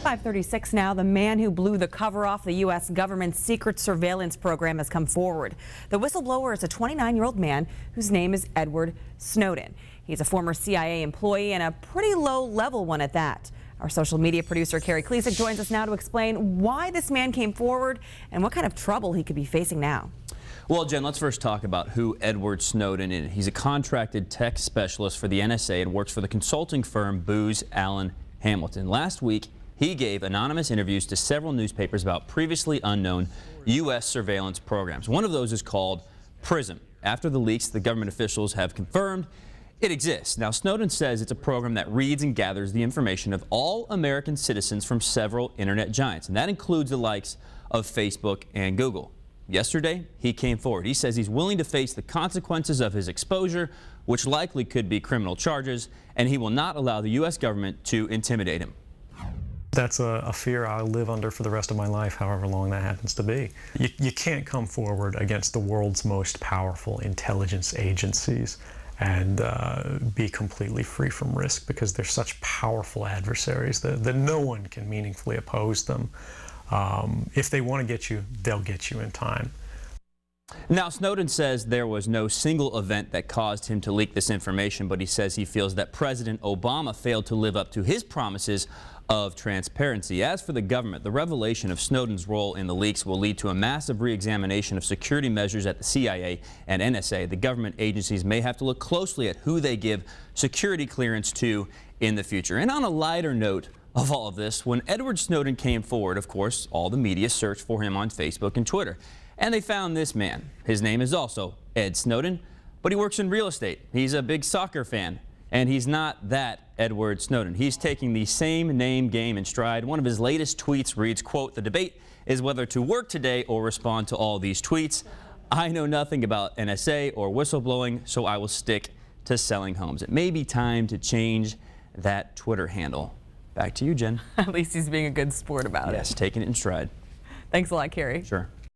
5:36 now. The man who blew the cover off the U.S. government's secret surveillance program has come forward. The whistleblower is a 29-year-old man whose name is Edward Snowden. He's a former CIA employee and a pretty low-level one at that. Our social media producer, Carrie Klesick, joins us now to explain why this man came forward and what kind of trouble he could be facing now. Well, Jen, let's first talk about who Edward Snowden is. He's a contracted tech specialist for the NSA and works for the consulting firm Booz Allen Hamilton. Last week, he gave anonymous interviews to several newspapers about previously unknown U.S. surveillance programs. One of those is called PRISM. After the leaks, the government officials have confirmed it exists. Now, Snowden says it's a program that reads and gathers the information of all American citizens from several internet giants, and that includes the likes of Facebook and Google. Yesterday, he came forward. He says he's willing to face the consequences of his exposure, which likely could be criminal charges, and he will not allow the U.S. government to intimidate him. That's a fear I'll live under for the rest of my life, however long that happens to be. You can't come forward against the world's most powerful intelligence agencies and be completely free from risk, because they're such powerful adversaries that no one can meaningfully oppose them. If they want to get you, they'll get you in time. Now, Snowden says there was no single event that caused him to leak this information, but he says he feels that President Obama failed to live up to his promises of transparency. As for the government, the revelation of Snowden's role in the leaks will lead to a massive re-examination of security measures at the CIA and NSA. The government agencies may have to look closely at who they give security clearance to in the future. And on a lighter note of all of this, when Edward Snowden came forward, of course, all the media searched for him on Facebook and Twitter. And they found this man. His name is also Ed Snowden, but he works in real estate. He's a big soccer fan, and he's not that Edward Snowden. He's taking the same name game in stride. One of his latest tweets reads, quote, "The debate is whether to work today or respond to all these tweets. I know nothing about NSA or whistleblowing, so I will stick to selling homes." It may be time to change that Twitter handle. Back to you, Jen. At least he's being a good sport about it. Yes, taking it in stride. Thanks a lot, Carrie. Sure.